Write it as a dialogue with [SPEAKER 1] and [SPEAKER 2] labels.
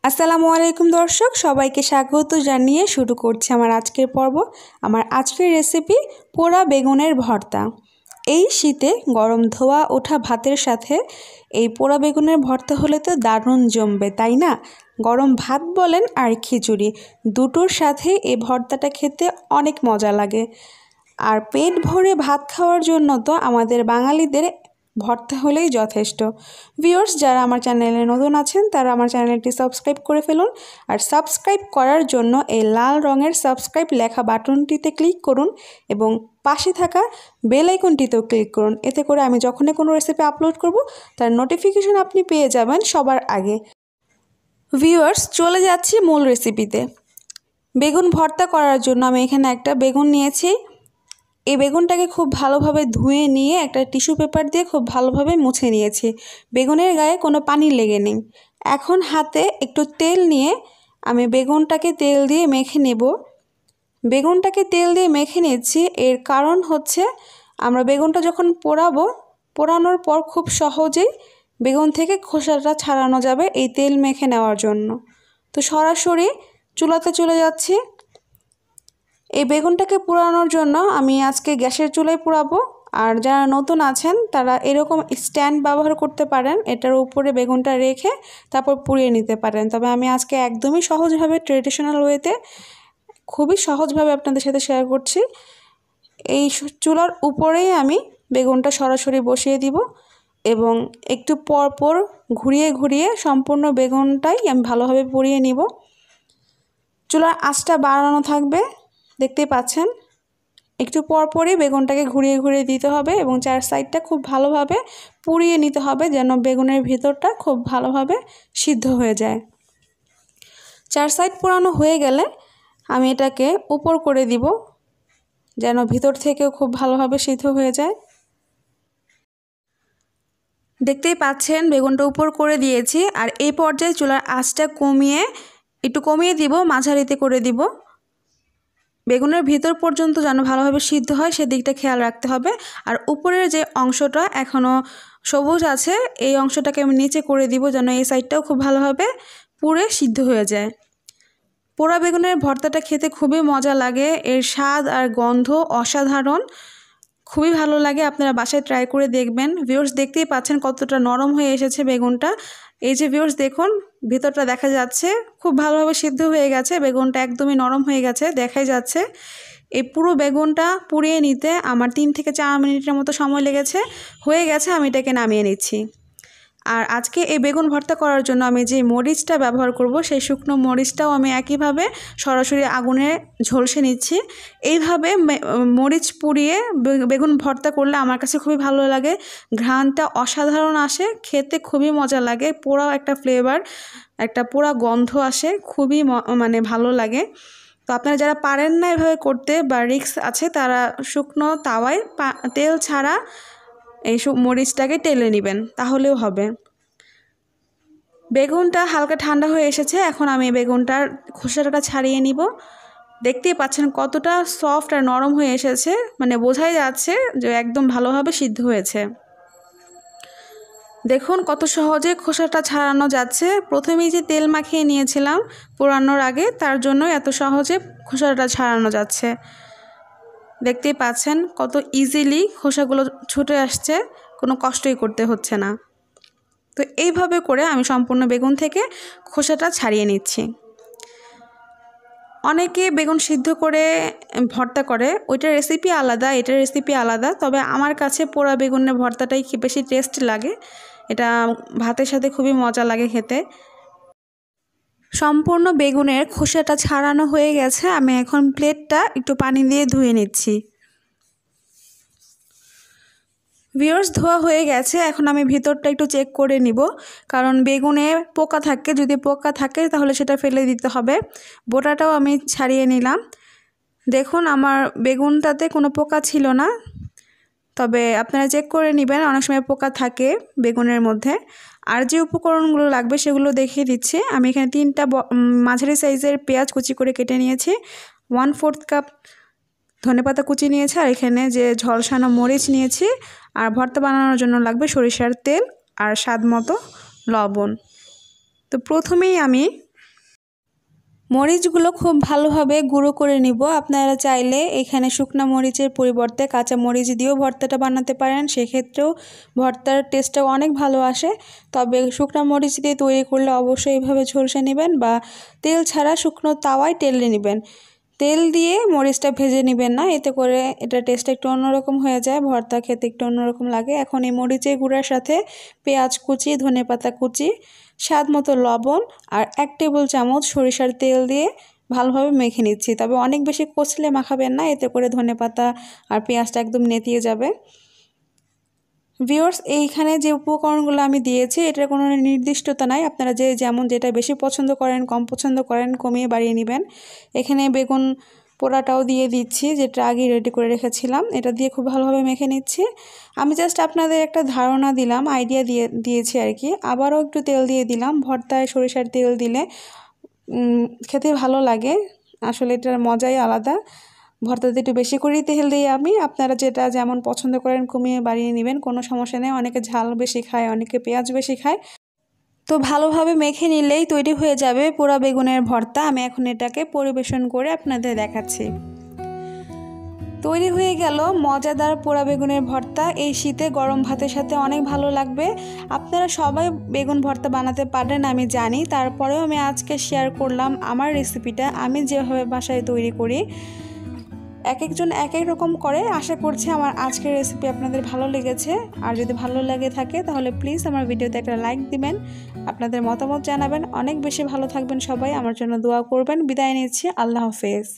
[SPEAKER 1] আসসালামু আলাইকুম দর্শক, সবাইকে স্বাগত জানিয়ে শুরু করছি আমার আজকের পর্ব। আমার আজকের রেসিপি পোড়া বেগুনের ভর্তা। এই শীতে গরম ধোয়া ওঠা ভাতের সাথে এই পোড়া বেগুনের ভর্তা হলে তো দারুণ জমবে, তাই না? গরম ভাত বলেন আর খিচুড়ি, দুটোর সাথে এই ভর্তাটা খেতে অনেক মজা লাগে। আর পেট ভরে ভাত খাওয়ার জন্য তো আমাদের বাঙালিদের ভর্তা হলেই যথেষ্ট। ভিউয়ার্স, যারা আমার চ্যানেলে নতুন আছেন তারা আমার চ্যানেলটি সাবস্ক্রাইব করে ফেলুন। আর সাবস্ক্রাইব করার জন্য এই লাল রঙের সাবস্ক্রাইব লেখা বাটনটিতে ক্লিক করুন এবং পাশে থাকা বেল আইকনটিতেও ক্লিক করুন। এতে করে আমি যখনই কোনো রেসিপি আপলোড করব তার নোটিফিকেশন আপনি পেয়ে যাবেন সবার আগে। ভিউয়ার্স, চলে যাচ্ছি মূল রেসিপিতে। বেগুন ভর্তা করার জন্য আমি এখানে একটা বেগুন নিয়েছি। এই বেগুনটাকে খুব ভালোভাবে ধুয়ে নিয়ে একটা টিস্যু পেপার দিয়ে খুব ভালোভাবে মুছে নিয়েছি। বেগুনের গায়ে কোনো পানি লেগে নেই। এখন হাতে একটু তেল নিয়ে আমি বেগুনটাকে তেল দিয়ে মেখে নেব। বেগুনটাকে তেল দিয়ে মেখে নিচ্ছি, এর কারণ হচ্ছে আমরা বেগুনটা যখন পোড়ানোর পর খুব সহজেই বেগুন থেকে খোসাটা ছাড়ানো যাবে এই তেল মেখে নেওয়ার জন্য। তো সরাসরি চুলাতে চলে যাচ্ছি। এই বেগুনটাকে পোড়ানোর জন্য আমি আজকে গ্যাসের চুলায় পোড়াবো। আর যারা নতুন আছেন তারা এরকম স্ট্যান্ড ব্যবহার করতে পারেন, এটার উপরে বেগুনটা রেখে তারপর পুড়িয়ে নিতে পারেন। তবে আমি আজকে একদমই সহজভাবে ট্রেডিশনাল ওয়েতে খুবই সহজভাবে আপনাদের সাথে শেয়ার করছি। এই চুলার উপরেই আমি বেগুনটা সরাসরি বসিয়ে দিব এবং একটু পর পর ঘুরিয়ে ঘুরিয়ে সম্পূর্ণ বেগুনটাই আমি ভালোভাবে পুড়িয়ে নিব। চুলার আঁচটা বাড়ানো থাকবে, দেখতেই পাচ্ছেন। একটু পরপরই বেগুনটাকে ঘুরিয়ে ঘুরিয়ে দিতে হবে এবং চার সাইডটা খুব ভালোভাবে পুড়িয়ে নিতে হবে যেন বেগুনের ভিতরটা খুব ভালোভাবে সিদ্ধ হয়ে যায়। চার সাইড পোড়ানো হয়ে গেলে আমি এটাকে উপর করে দিব যেন ভিতর থেকেও খুব ভালোভাবে সিদ্ধ হয়ে যায়। দেখতেই পাচ্ছেন বেগুনটা উপর করে দিয়েছি। আর এই পর্যায়ে চুলার আঁচটা একটু কমিয়ে দিব, মাঝারিতে করে দিব। বেগুনের ভিতর পর্যন্ত যেন ভালোভাবে সিদ্ধ হয় সেদিকটা খেয়াল রাখতে হবে। আর উপরের যে অংশটা এখনও সবুজ আছে এই অংশটাকে আমি নিচে করে দিব যেন এই সাইডটাও খুব ভালোভাবে পুড়ে সিদ্ধ হয়ে যায়। পোড়া বেগুনের ভর্তাটা খেতে খুবই মজা লাগে, এর স্বাদ আর গন্ধ অসাধারণ, খুবই ভালো লাগে। আপনারা বাসায় ট্রাই করে দেখবেন। ভিউয়ার্স, দেখতেই পাচ্ছেন কতটা নরম হয়ে এসেছে বেগুনটা। এই যে ভিউয়ার্স দেখুন, ভিতরটা দেখা যাচ্ছে খুব ভালোভাবে সিদ্ধ হয়ে গেছে, বেগুনটা একদমই নরম হয়ে গেছে, দেখাই যাচ্ছে। এই পুরো বেগুনটা পুড়িয়ে নিতে আমার 3 থেকে 4 মিনিটের মতো সময় লেগেছে। হয়ে গেছে, আমি এটাকে নামিয়ে নিচ্ছি। আর আজকে এই বেগুন ভর্তা করার জন্য আমি যে মরিচটা ব্যবহার করব সেই শুকনো মরিচটাও আমি একইভাবে সরাসরি আগুনে ঝলসে নিচ্ছি। এইভাবে মরিচ পুড়িয়ে বেগুন ভর্তা করলে আমার কাছে খুবই ভালো লাগে, ঘ্রাণটা অসাধারণ আসে, খেতে খুবই মজা লাগে, পোড়া একটা ফ্লেভার, একটা পোড়া গন্ধ আসে, খুবই ভালো লাগে। তো আপনারা যারা পারেন না এভাবে করতে বা রিস্ক আছে তারা শুকনো তাওয়ায় তেল ছাড়া এই মরিচটাকে টেলে নেবেন, তাহলেও হবে। বেগুনটা হালকা ঠান্ডা হয়ে এসেছে, এখন আমি বেগুনটার খোসাটা ছাড়িয়ে নিব। দেখতেই পাচ্ছেন কতটা সফট আর নরম হয়ে এসেছে, বোঝাই যাচ্ছে যে একদম ভালোভাবে সিদ্ধ হয়েছে। দেখুন কত সহজে খোসাটা ছাড়ানো যাচ্ছে। প্রথমেই যে তেল মাখিয়ে নিয়েছিলাম পোড়ানোর আগে, তার জন্য এত সহজে খোসাটা ছাড়ানো যাচ্ছে। দেখতেই পাচ্ছেন কত ইজিলি খোসাগুলো ছুটে আসছে, কোনো কষ্টই করতে হচ্ছে না। তো এইভাবে করে আমি সম্পূর্ণ বেগুন থেকে খোসাটা ছাড়িয়ে নিচ্ছি। অনেকে বেগুন সিদ্ধ করে ভর্তা করে, ওইটার রেসিপি আলাদা, এটার রেসিপি আলাদা। তবে আমার কাছে পোড়া বেগুনের ভর্তাটাই বেশি টেস্ট লাগে, এটা ভাতের সাথে খুবই মজা লাগে খেতে। সম্পূর্ণ বেগুনের খোসাটা ছাড়ানো হয়ে গেছে, আমি এখন প্লেটটা একটু পানি দিয়ে ধুয়ে নিচ্ছি। ভিউয়ার্স, ধোয়া হয়ে গেছে, এখন আমি ভিতরটা একটু চেক করে নিব, কারণ বেগুনে পোকা থাকে, যদি পোকা থাকে তাহলে সেটা ফেলে দিতে হবে। বোটাটাও আমি ছাড়িয়ে নিলাম। দেখুন আমার বেগুনটাতে কোনো পোকা ছিল না, তবে আপনারা চেক করে নেবেন, অনেক সময় পোকা থাকে বেগুনের মধ্যে। আর যে উপকরণগুলো লাগবে সেগুলো দেখিয়ে দিচ্ছি। আমি এখানে 3টা মাঝারি সাইজের পেঁয়াজ কুচি করে কেটে নিয়েছি, 1/4 কাপ ধনেপাতা কুচি নিয়েছি, আর এখানে যে ঝলসানো মরিচ নিয়েছি। আর ভর্তা বানানোর জন্য লাগবে সরিষার তেল আর স্বাদ মতো লবণ। তো প্রথমেই আমি মরিচগুলো খুব ভালোভাবে গুঁড়ো করে নিব। আপনারা চাইলে এখানে শুকনো মরিচের পরিবর্তে কাঁচা মরিচ দিয়েও ভর্তাটা বানাতে পারেন, সেক্ষেত্রেও ভর্তার টেস্টটাও অনেক ভালো আসে। তবে শুকনো মরিচ দিয়ে তৈরি করলে অবশ্যই এইভাবে ঝলসে নেবেন বা তেল ছাড়া শুকনো তাওয়ায় টেলে নেবেন। তেল দিয়ে মরিচটা ভেজে নেবেন না, এতে করে এটা টেস্ট একটু অন্যরকম হয়ে যায়, ভর্তা খেতে একটু অন্যরকম লাগে। এখন এই মরিচের গুঁড়ার সাথে পেঁয়াজ কুচি, ধনেপাতা কুচি, স্বাদ মতো লবণ আর 1 টেবিল চামচ সরিষার তেল দিয়ে ভালোভাবে মেখে নিচ্ছি। তবে অনেক বেশি কষলে মাখাবেন না, এতে করে ধনেপাতা আর পেঁয়াজটা একদম নেতিয়ে যাবে। ভিউয়ার্স, এইখানে যে উপকরণগুলো আমি দিয়েছি এটার কোনো নির্দিষ্টতা নাই, আপনারা যেমন যেটা বেশি পছন্দ করেন, কম পছন্দ করেন, কমিয়ে বাড়িয়ে নেবেন। এখানে বেগুন পোড়াটাও দিয়ে দিচ্ছি, যেটা আগে রেডি করে রেখেছিলাম, এটা দিয়ে খুব ভালোভাবে মেখে নিচ্ছি। আমি জাস্ট আপনাদের একটা ধারণা দিলাম, আইডিয়া দিয়েছি আর কি। আবারও একটু তেল দিয়ে দিলাম, ভর্তায় সরিষার তেল দিলে খেতে ভালো লাগে, আসলে এটার মজাই আলাদা। ভর্তাতে একটু বেশি করেই তেল দিই আমি, আপনারা যেটা যেমন পছন্দ করেন কমিয়ে বাড়িয়ে নেবেন, কোনো সমস্যা নেই। অনেকে ঝাল বেশি খায়, অনেকে পেঁয়াজ বেশি খায়। তো ভালোভাবে মেখে নিলেই তৈরি হয়ে যাবে পোড়া বেগুনের ভর্তা। আমি এখন এটাকে পরিবেশন করে আপনাদের দেখাচ্ছি। তৈরি হয়ে গেল মজাদার পোড়া বেগুনের ভর্তা। এই শীতে গরম ভাতের সাথে অনেক ভালো লাগবে। আপনারা সবাই বেগুন ভর্তা বানাতে পারেন আমি জানি, তারপরেও আমি আজকে শেয়ার করলাম আমার রেসিপিটা, আমি যেভাবে বাসায় তৈরি করি। এক একজন এক এক রকম করে। আশা করছি আমার আজকের রেসিপি আপনাদের ভালো লেগেছে। আর যদি ভালো লাগে থাকে তাহলে প্লিজ আমার ভিডিওতে একটা লাইক দিবেন, আপনাদের মতামত জানাবেন। অনেক বেশি ভালো থাকবেন সবাই, আমার জন্য দোয়া করবেন। বিদায় নিচ্ছি, আল্লাহ হাফেজ।